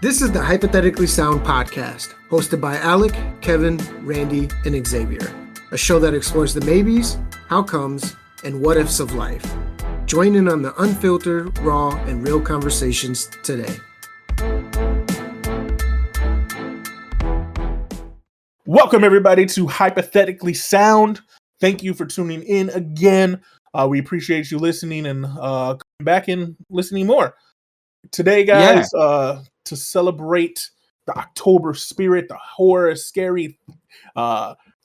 This is the Hypothetically Sound podcast, hosted by Alek, Kevin, Randy, and Xavier, a show that explores the maybes, how comes, and what ifs of life. Join in on the unfiltered, raw, and real conversations today. Welcome, everybody, to Hypothetically Sound. Thank you for tuning in again. We appreciate you listening and coming back and listening more. Today, guys, to celebrate the October spirit, the horror, scary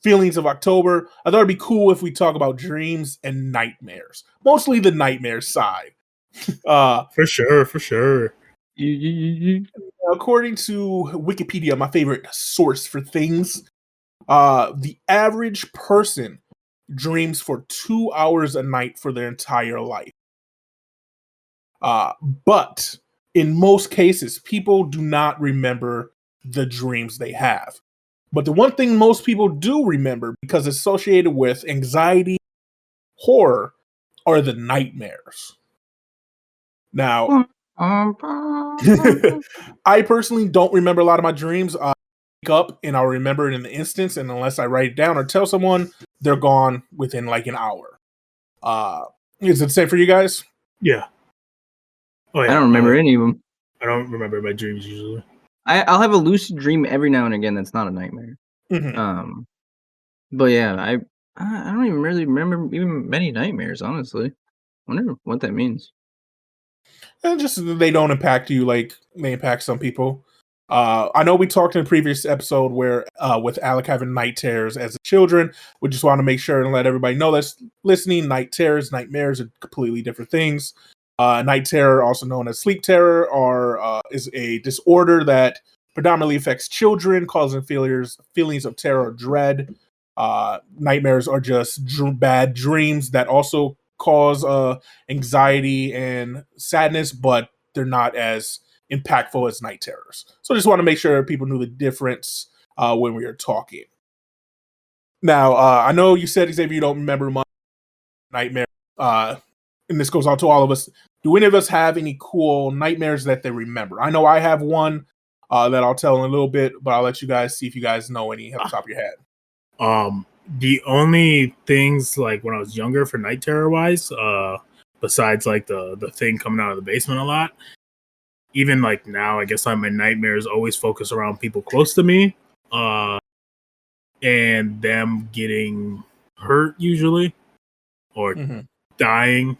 feelings of October, I thought it'd be cool if we talk about dreams and nightmares. Mostly the nightmare side. For sure. According to Wikipedia, my favorite source for things, the average person dreams for 2 hours a night for their entire life. But in most cases, people do not remember the dreams they have. But the one thing most people do remember, because it's associated with anxiety, horror, are the nightmares. Now, I personally don't remember a lot of my dreams. I wake up and I'll remember it in the instance, and unless I write it down or tell someone, they're gone within like an hour. Is it the same for you guys? Yeah. Oh, yeah. I don't remember any of them. I don't remember my dreams usually. I'll have a lucid dream every now and again that's not a nightmare. Mm-hmm. But yeah, I don't even really remember even many nightmares, honestly. I wonder what that means. And just they don't impact you like they impact some people. I know we talked in a previous episode where with Alek having night terrors as children. We just want to make sure and let everybody know that's listening. Night terrors, nightmares are completely different things. Night terror, also known as sleep terror, is a disorder that predominantly affects children, causing feelings of terror or dread. Nightmares are just bad dreams that also cause anxiety and sadness, but they're not as impactful as night terrors. So I just want to make sure people knew the difference when we were talking. Now, I know you said, Xavier, you don't remember much nightmare, and this goes out to all of us. Do any of us have any cool nightmares that they remember? I know I have one that I'll tell in a little bit, but I'll let you guys see if you guys know any off the top of your head. The only things like when I was younger for night terror wise, besides like the thing coming out of the basement a lot, even like now, I guess my nightmares always focus around people close to me, and them getting hurt usually or dying.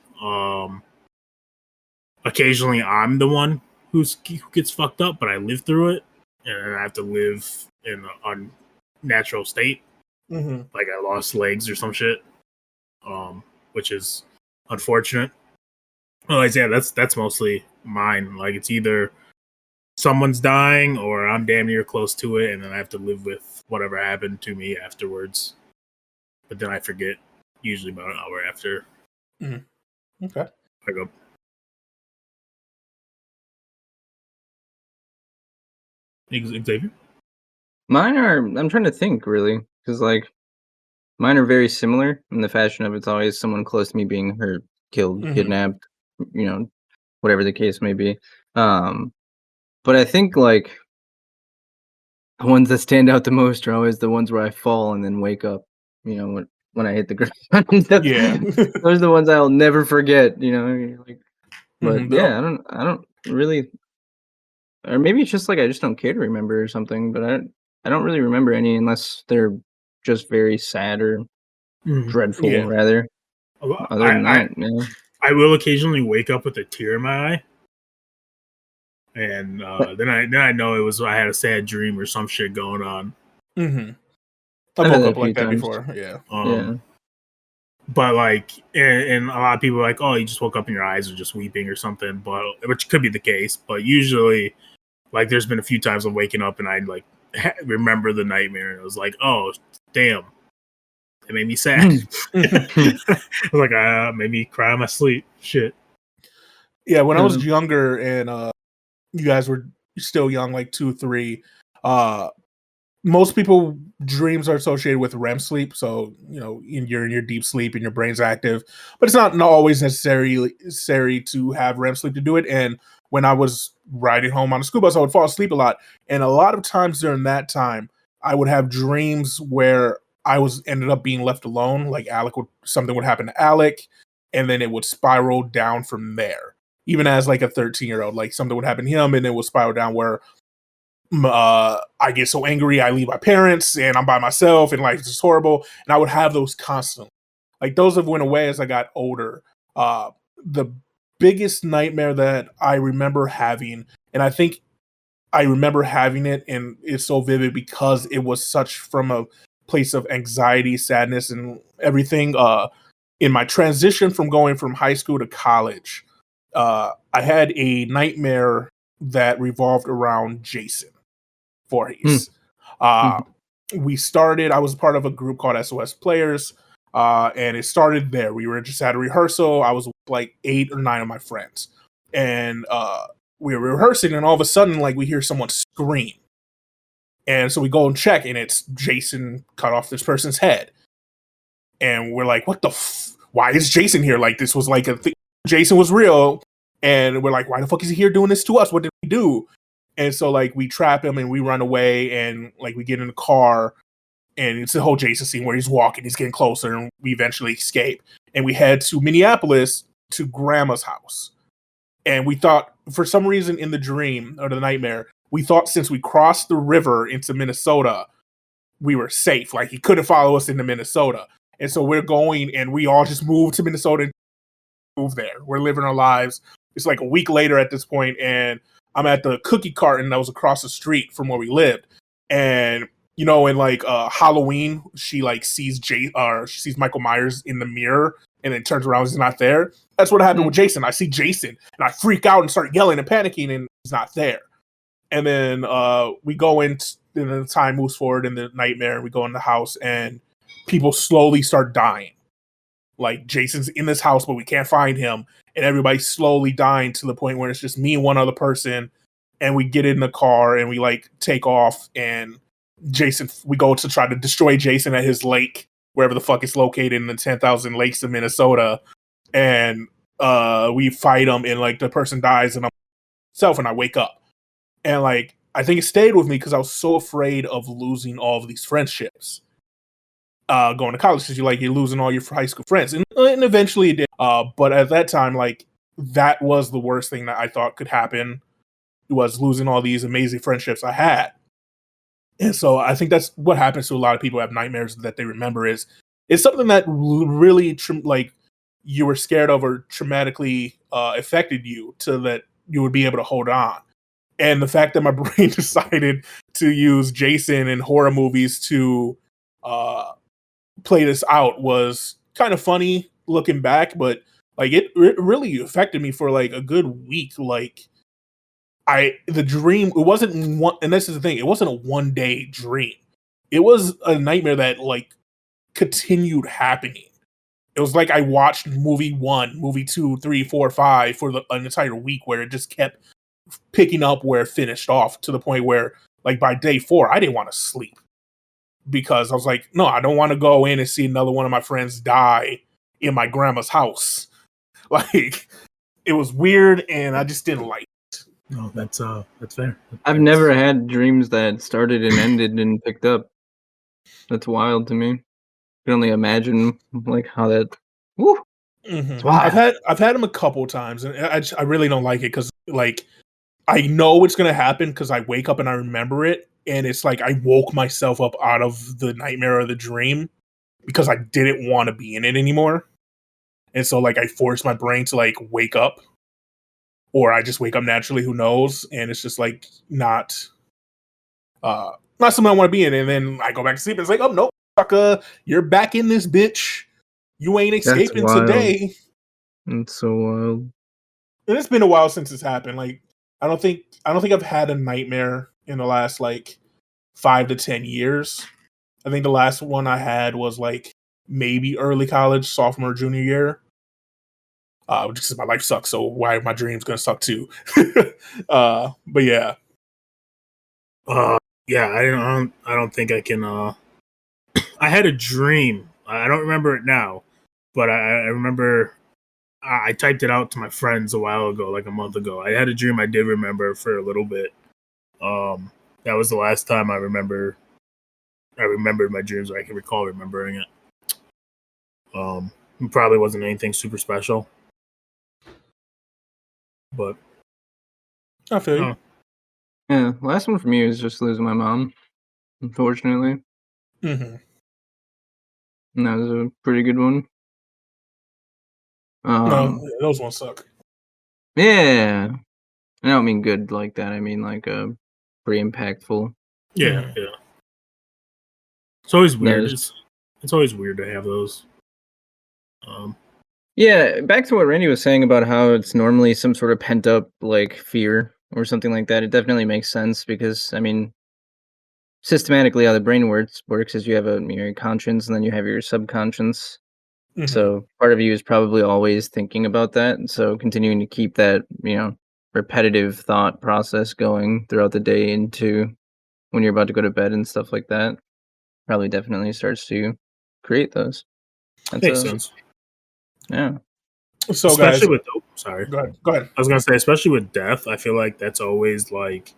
Occasionally I'm the one who gets fucked up, but I live through it, and I have to live in an unnatural state. Like I lost legs or some shit, which is unfortunate. Otherwise, yeah, that's mostly mine. Like it's either someone's dying or I'm damn near close to it, and then I have to live with whatever happened to me afterwards. But then I forget, usually about an hour after. Okay. I go. Xavier? Mine are, I'm trying to think really, because like mine are very similar in the fashion of it's always someone close to me being hurt, killed, kidnapped, whatever the case may be. But I think like the ones that stand out the most are always the ones where I fall and then wake up, when I hit the ground. Yeah. Those are the ones I'll never forget, but yeah, I don't really, or maybe it's just like I just don't care to remember or something, but I don't really remember any unless they're just very sad or dreadful, rather. Other than that, yeah. I will occasionally wake up with a tear in my eye, and then I know it was I had a sad dream or some shit going on. I woke up like that before, yeah. But like, and a lot of people are like, oh, you just woke up and your eyes are just weeping or something, but which could be the case. But usually, like, there's been a few times I'm waking up and I like remember the nightmare, and it was like, oh, damn, it made me sad. I was like, made me cry in my sleep. Shit. Yeah, when I was younger and you guys were still young, like 2, 3, most people dreams are associated with REM sleep. So, you're in your deep sleep and your brain's active, but it's not always necessary to have REM sleep to do it. And when I was riding home on the school bus, I would fall asleep a lot. And a lot of times during that time, I would have dreams where I was ended up being left alone. Like something would happen to Alek, and then it would spiral down from there. Even as like a 13-year-old, like something would happen to him, and it would spiral down where I get so angry, I leave my parents, and I'm by myself, and life is just horrible. And I would have those constantly. Like those have went away as I got older. The biggest nightmare that I remember having, and I think I remember having it, and it's so vivid because it was such from a place of anxiety, sadness, and everything. In my transition from going from high school to college, I had a nightmare that revolved around Jason Voorhees. I was part of a group called SOS Players, and it started there. We were just at a rehearsal. I was with like 8 or 9 of my friends, and we were rehearsing, and all of a sudden, like, we hear someone scream. And so we go and check, and it's Jason cut off this person's head. And we're like, what the why is Jason here? Like, this was like Jason was real. And we're like, why the fuck is he here doing this to us? What did we do? And so, like, we trap him and we run away, and like we get in the car, and it's the whole Jason scene where he's walking, he's getting closer, and we eventually escape. And we head to Minneapolis to grandma's house. And we thought, for some reason in the dream or the nightmare, we thought since we crossed the river into Minnesota, we were safe. Like, he couldn't follow us into Minnesota. And so we're going, and we all just moved to Minnesota and move there. We're living our lives. It's like a week later at this point, and I'm at the cookie carton that was across the street from where we lived. And, you know, in like Halloween, she like sees she sees Michael Myers in the mirror, and then turns around, he's not there. That's what happened with Jason. I see Jason, and I freak out and start yelling and panicking, and he's not there. And then we go in, and the time moves forward in the nightmare, and we go in the house, and people slowly start dying. Like, Jason's in this house, but we can't find him, and everybody's slowly dying to the point where it's just me and one other person, and we get in the car, and we, like, take off, and we go to try to destroy Jason at his lake, wherever the fuck it's located in the 10,000 lakes of Minnesota, and we fight him, and, like, the person dies, and I wake up. And, like, I think it stayed with me because I was so afraid of losing all of these friendships. Going to college, because you're losing all your high school friends, and eventually it did. But at that time, like, that was the worst thing that I thought could happen, was losing all these amazing friendships I had. And so I think that's what happens to a lot of people who have nightmares that they remember. It's something that really like you were scared of or traumatically affected you, to that you would be able to hold on. And the fact that my brain decided to use Jason in horror movies to play this out was kind of funny looking back, but like it really affected me for like a good week. Like, the dream, it wasn't one, and this is the thing, it wasn't a one-day dream. It was a nightmare that like continued happening. It was like I watched movie 1, movie 2, 3, 4, 5 for an entire week, where it just kept picking up where it finished off, to the point where, like, by day 4, I didn't want to sleep, because I was like, no, I don't want to go in and see another one of my friends die in my grandma's house. Like, it was weird, and I just didn't like it. No, that's fair. I've never had dreams that started and ended and picked up. That's wild to me. I can only imagine like how that. Woo. Mm-hmm. I've had them a couple times, and I really don't like it, because like I know it's gonna happen, because I wake up and I remember it, and it's like I woke myself up out of the nightmare or the dream because I didn't want to be in it anymore, and so like I forced my brain to like wake up, or I just wake up naturally. Who knows? And it's just like not something I want to be in. And then I go back to sleep, and it's like, oh no, sucker, you're back in this bitch. You ain't escaping today. It's so wild. And it's been a while since it's happened. Like, I don't think I've had a nightmare in the last like 5 to 10 years. I think the last one I had was like maybe early college, sophomore, junior year. Just because my life sucks, so why are my dreams gonna suck too? But yeah. Yeah, I don't think I can. I had a dream. I don't remember it now, but I remember I typed it out to my friends a while ago, like a month ago. I had a dream I did remember for a little bit. That was the last time I remembered my dreams, or I can recall remembering it. It probably wasn't anything super special, but I feel you. Yeah, last one for me was just losing my mom, unfortunately. Mm-hmm. And that was a pretty good one. No, those ones suck. Yeah. I don't mean good like that. I mean like pretty impactful. yeah. It's always weird. Those. It's always weird to have those. Yeah, back to what Randy was saying about how it's normally some sort of pent up like fear or something like that. It definitely makes sense because I mean, systematically how the brain works is you have your conscience and then you have your subconscious. Mm-hmm. So part of you is probably always thinking about that. So continuing to keep that, repetitive thought process going throughout the day into when you're about to go to bed and stuff like that probably definitely starts to create those. Makes sense. Yeah. So especially guys, with sorry. Go ahead. I was gonna say, especially with death, I feel like that's always like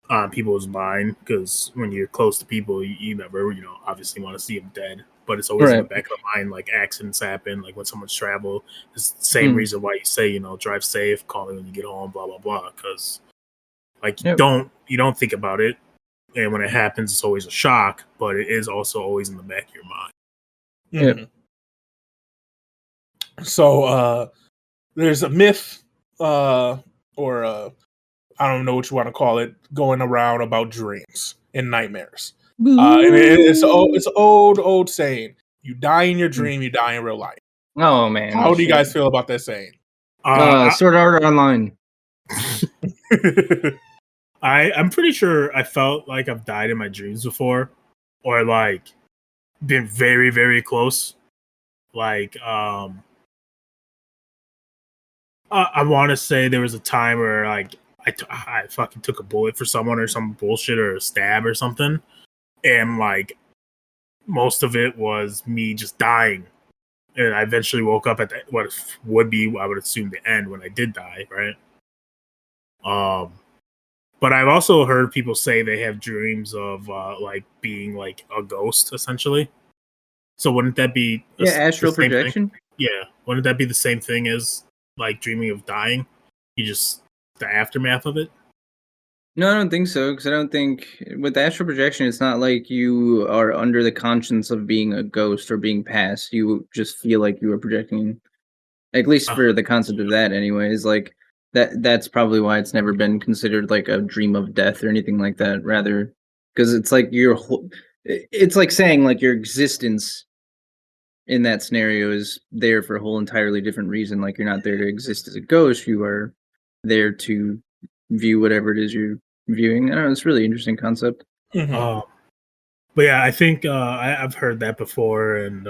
on people's mind because when you're close to people, you never, obviously want to see them dead. But it's always in the back of the mind, like accidents happen, like when someone's travel. It's the same reason why you say, drive safe, call me when you get home, blah blah blah. Because like you don't think about it, and when it happens, it's always a shock. But it is also always in the back of your mind. Mm-hmm. So there's a myth, or I don't know what you want to call it, going around about dreams and nightmares. And it's old saying: you die in your dream, you die in real life. Oh man! How do you guys feel about that saying? Sword Art Online. I'm pretty sure I felt like I've died in my dreams before, or like been very very close. Like I want to say there was a time where like I fucking took a bullet for someone or some bullshit or a stab or something, and like most of it was me just dying, and I eventually woke up at what would be, I would assume, the end when I did die, right? But I've also heard people say they have dreams of like being like a ghost, essentially. So wouldn't that be astral projection? Yeah, wouldn't that be the same thing as like dreaming of dying? You just the aftermath of it. No, I don't think so. Because I don't think with astral projection, it's not like you are under the conscience of being a ghost or being past. You just feel like you are projecting. At least for the concept of that, anyways. Like that's probably why it's never been considered like a dream of death or anything like that. Rather, because it's like it's like saying like your existence in that scenario is there for a whole entirely different reason. Like you're not there to exist as a ghost. You are there to view whatever it is you're viewing. I don't know. It's a really interesting concept. Mm-hmm. But yeah, I think I've heard that before, and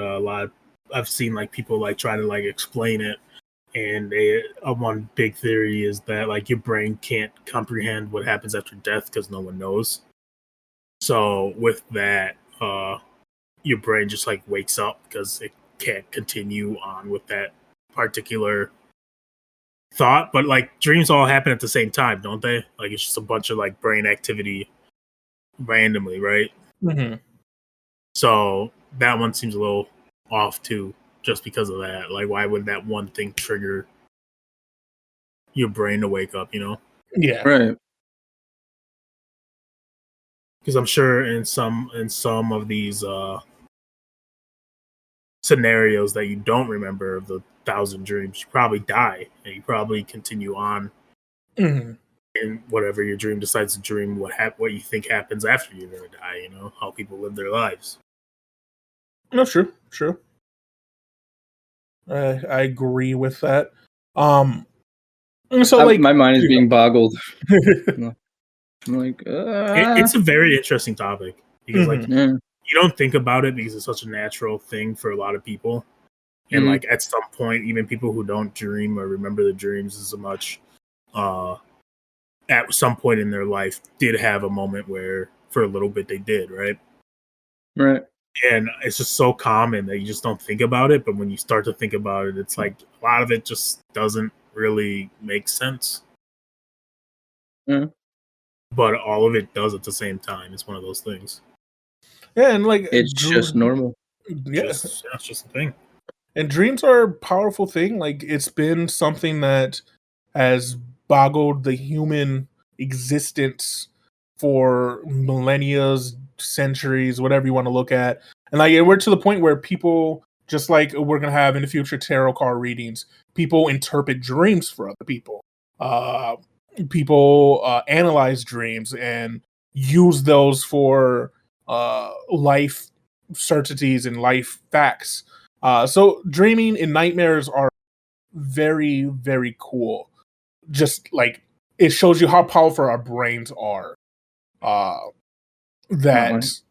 I've seen like people like try to like explain it. And one big theory is that like your brain can't comprehend what happens after death because no one knows. So with that, your brain just like wakes up because it can't continue on with that particular thought. But like dreams all happen at the same time, don't they? Like it's just a bunch of like brain activity randomly, right? Mm-hmm. So that one seems a little off too, just because of that. Like, why would that one thing trigger your brain to wake up? Yeah, right. Because I'm sure in some of these scenarios that you don't remember of the 1,000 dreams, you probably die and you probably continue on mm-hmm. in whatever your dream decides to dream. What you think happens after you're gonna die? How people live their lives. No, true. I agree with that. So like my mind is being boggled. I'm like, it's a very interesting topic because like mm-hmm. you don't think about it because it's such a natural thing for a lot of people, and like at some point, even people who don't dream or remember the dreams as much, at some point in their life did have a moment where for a little bit they did, right? Right. And it's just so common that you just don't think about it. But when you start to think about it, it's like a lot of it just doesn't really make sense. Mm. But all of it does at the same time. It's one of those things. Yeah, and like It's just normal. Yeah, That's just a thing. and dreams are a powerful thing. Like it's been something that has boggled the human existence for millennia, centuries, whatever you want to look at. And like we're to the point where people, just like we're gonna have in the future tarot card readings, people interpret dreams for other people. Uh, people analyze dreams and use those for life certainties and life facts. So dreaming and nightmares are very, very cool. Just like it shows you how powerful our brains are. That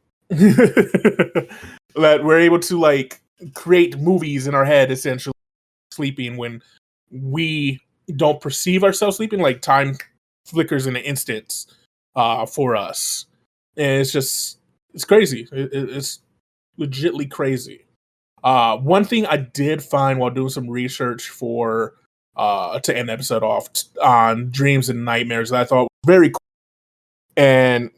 that we're able to like create movies in our head essentially sleeping when we don't perceive ourselves sleeping, like time flickers in an instant for us. And it's crazy. It's legitly crazy. One thing I did find while doing some research for to end the episode off on dreams and nightmares that I thought was very cool and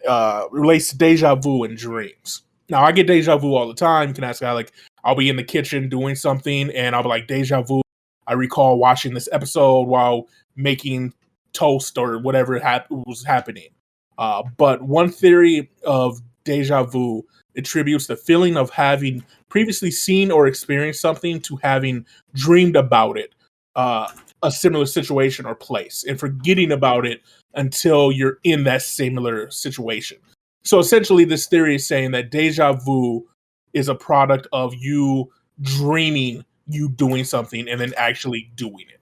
relates to deja vu and dreams. Now I get deja vu all the time. You can ask like I'll be in the kitchen doing something and I'll be like deja vu. I recall watching this episode while making toast or whatever was happening. But one theory of deja vu attributes the feeling of having previously seen or experienced something to having dreamed about it, a similar situation or place, and forgetting about it until you're in that similar situation. So essentially, this theory is saying that deja vu is a product of you dreaming you doing something and then actually doing it.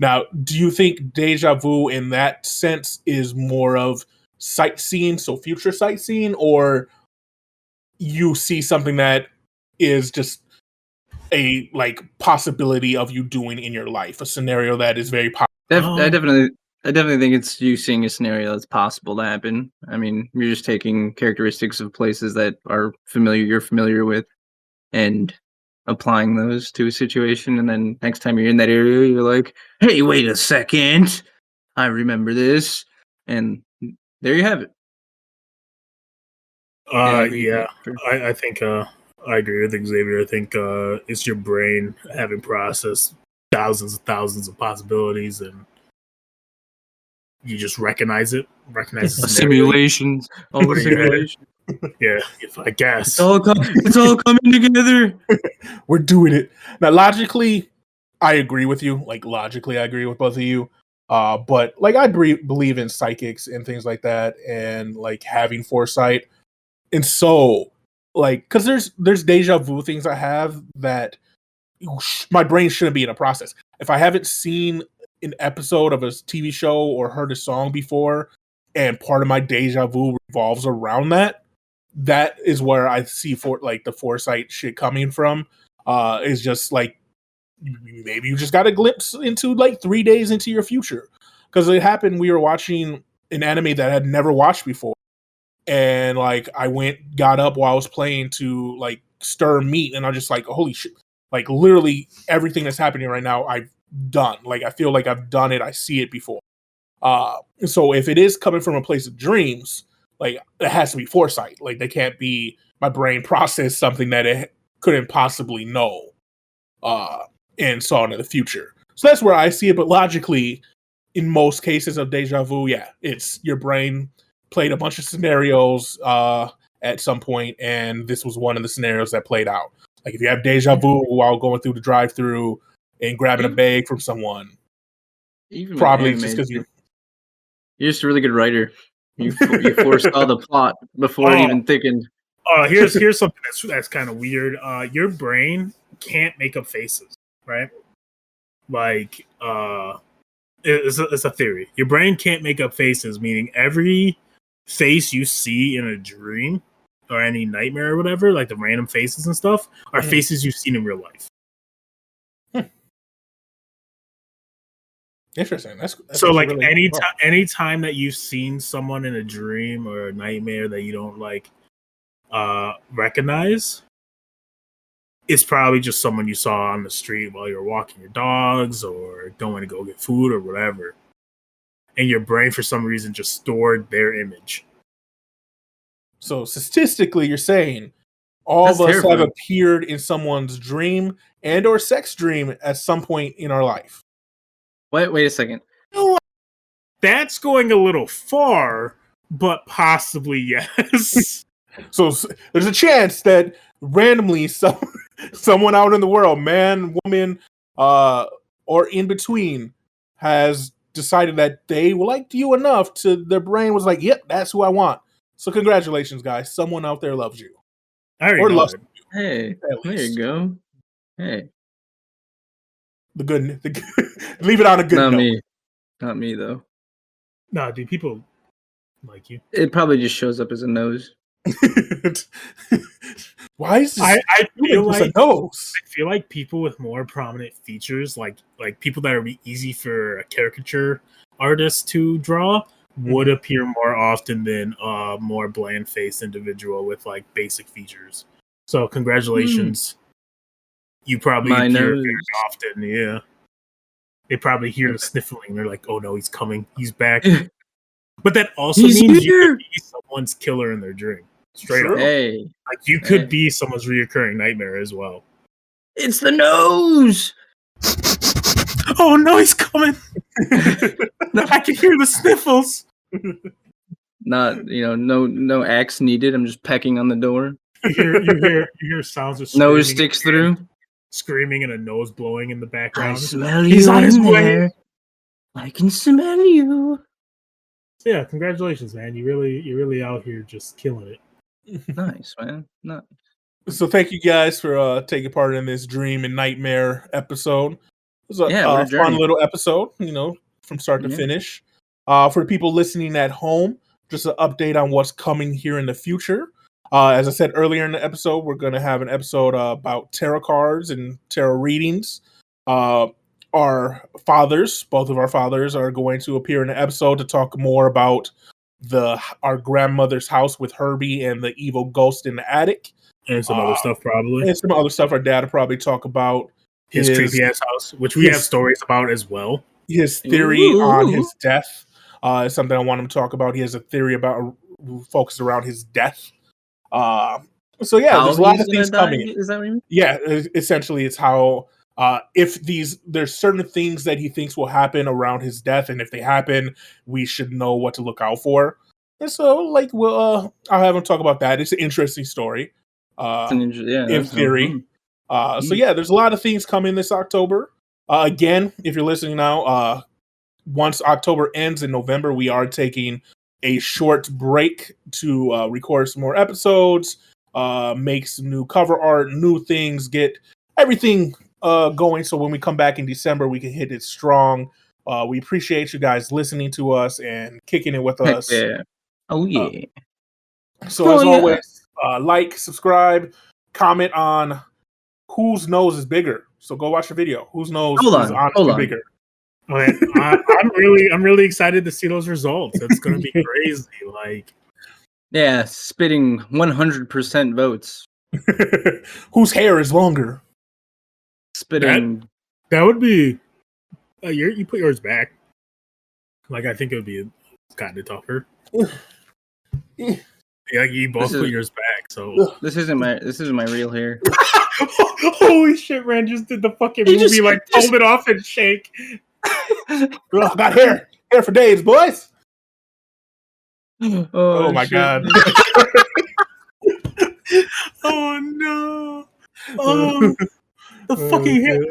Now, do you think deja vu in that sense is more of sightseeing, so future sightseeing, or you see something that is just a like possibility of you doing in your life, a scenario that is very possible? I definitely think it's you seeing a scenario that's possible to happen. I mean, you're just taking characteristics of places that are you're familiar with, and applying those to a situation, and then next time you're in that area, you're like, "Hey, wait a second, I remember this," and there you have it. Yeah, I think I agree with Xavier. I think it's your brain having processed thousands and thousands of possibilities, and you just recognize the Simulations, all the simulations. Yeah, if I guess It's all coming together. We're doing it. Now, logically, I agree with you. Like, logically, I agree with both of you. But, like, I believe in psychics and things like that and, like, having foresight. And so, like, because there's deja vu things I have that my brain shouldn't be in a process. If I haven't seen an episode of a TV show or heard a song before and part of my deja vu revolves around that is where I see the foresight shit coming from. Is just like maybe you just got a glimpse into like 3 days into your future. Because it happened, we were watching an anime that I had never watched before. And like I got up while I was playing to like stir meat, and I'm just like, holy shit. Like literally everything that's happening right now, I've done. Like I feel like I've done it, I see it before. So if it is coming from a place of dreams, like it has to be foresight. Like they can't be my brain processed something that it couldn't possibly know and saw into the future. So that's where I see it. But logically, in most cases of deja vu, yeah, it's your brain played a bunch of scenarios at some point, and this was one of the scenarios that played out. Like if you have deja vu while going through the drive-thru and grabbing a bag from someone, even probably just because you're just a really good writer. You foresaw the plot before it even thickened. Here's something that's kind of weird. Your brain can't make up faces, right? Like, it's a theory. Your brain can't make up faces, meaning every face you see in a dream or any nightmare or whatever, like the random faces and stuff, are faces you've seen in real life. Interesting. That's so like really anytime that you've seen someone in a dream or a nightmare that you don't like, recognize, it's probably just someone you saw on the street while you were walking your dogs or going to go get food or whatever. And your brain, for some reason, just stored their image. So statistically, you're saying all That's of us terrifying. have appeared in someone's dream and or sex dream at some point in our life. Wait a second. That's going a little far, but possibly yes. So there's a chance that randomly someone out in the world, man, woman, or in between, has decided that they liked you enough to their brain was like, yep, that's who I want. So congratulations, guys. Someone out there loves you. I already Or know loves it. Hey, there you go. Hey, the good. Leave it on a good not note. me. Not me though. Nah, dude, people like you. It probably just shows up as a nose. Why is this? I feel just like a nose? I feel like people with more prominent features, like people that would be easy for a caricature artist to draw, would appear more often than a more bland-faced individual with like basic features. So congratulations. You probably My appear nose. very often, yeah. They probably hear the sniffling. They're like, oh no, he's coming. He's back. But that also He's means you here. could be someone's killer in their dream. Straight True. up. Hey, Like you could Hey. be someone's reoccurring nightmare as well. it's the nose. Oh no, he's coming. I can hear the sniffles. Not, no axe needed. I'm just pecking on the door. You hear sounds of Nose screaming, sticks through. screaming and a nose blowing in the I background. smell He's you on his in way. there. I can smell you. Yeah, congratulations, man. You're really out here just killing it. Nice, man. Nice. So thank you guys for taking part in this dream and nightmare episode. It was a Yeah, what a fun journey. little episode, from start to Yeah. finish. For the people listening at home, just an update on what's coming here in the future. As I said earlier in the episode, we're going to have an episode about tarot cards and tarot readings. Our fathers, both of our fathers, are going to appear in the episode to talk more about our grandmother's house with Herbie and the evil ghost in the attic. And some other stuff probably. And some other stuff our dad will probably talk about. His creepy ass house, which we have stories about as well. His theory on his death is something I want him to talk about. He has a theory about focused around his death. So yeah, there's a lot of things coming. Is that what you mean? Yeah, essentially, it's how there's certain things that he thinks will happen around his death, and if they happen, we should know what to look out for. And so, I'll have him talk about that. It's an interesting story. In theory. So yeah, there's a lot of things coming this October. Again, if you're listening now, once October ends in November, we are taking a short break to record some more episodes, make some new cover art, new things, get everything going. So when we come back in December, we can hit it strong. We appreciate you guys listening to us and kicking it with us. Yeah. Oh yeah. So as always, like, subscribe, comment on whose nose is bigger. So go watch the video. Whose nose is honestly bigger? Okay, I'm really excited to see those results. It's gonna be crazy. Yeah, spitting 100% votes. Whose hair is longer? Spitting. That would be. You put yours back. I think it would be kind of tougher. Yeah, you both put yours back. So this isn't my real hair. Holy shit, Rand just did the fucking movie, pulled it off and shake. Got hair for days, boys. Oh my god. Oh no. Oh, the fucking hair.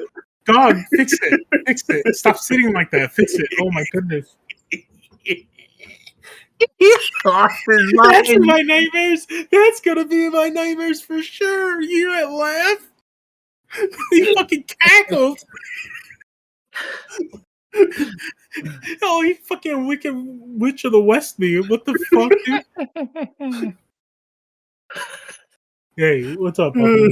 God, fix it. Stop sitting like that. Fix it. Oh my goodness. That's in my nightmares. That's gonna be in my nightmares for sure. You hear that laugh? He fucking cackled. Oh, he fucking wicked witch of the West me. What the fuck, dude? Hey, what's up, puppy?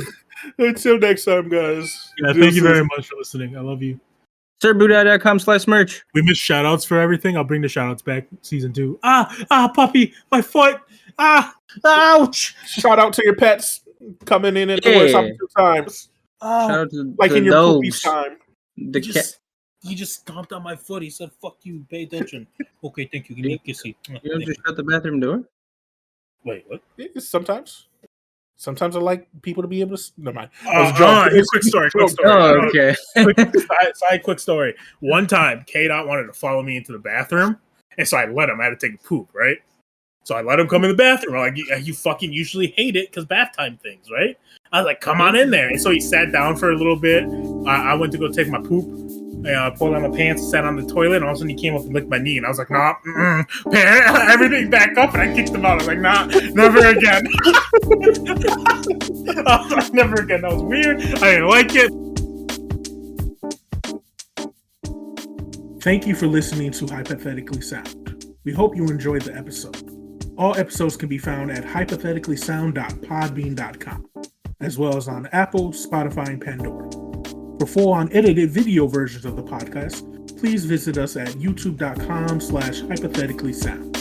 Until next time, guys. Yeah, thank you very much for listening. I love you. SirBudai.com/merch. We missed shout outs for everything. I'll bring the shout outs back. Season 2. Puppy, my foot. Ouch. Shout out to your pets coming in at the worst times. Shout out to Like in your poopy time. The cat. He just stomped on my foot. He said, "Fuck you, pay attention." Okay, thank you. Give me a kissy. You don't just shut the bathroom door? Wait, what? Sometimes I like people to be able to. Never mind. Quick story. Oh, okay. Quick story. One time, K-Dot wanted to follow me into the bathroom, and so I let him. I had to take a poop, right? So I let him come in the bathroom. I'm like, you fucking usually hate it because bath time things, right? I was like, come on in there. And so he sat down for a little bit. I went to go take my poop. I pulled on my pants, sat on the toilet, and all of a sudden he came up and licked my knee. And I was like, nah, everything back up. And I kicked him out. I was like, nah, never again. I was like, never again. That was weird. I didn't like it. Thank you for listening to Hypothetically Sound. We hope you enjoyed the episode. All episodes can be found at hypotheticallysound.podbean.com, as well as on Apple, Spotify, and Pandora. For full unedited video versions of the podcast, please visit us at youtube.com/hypotheticallysound.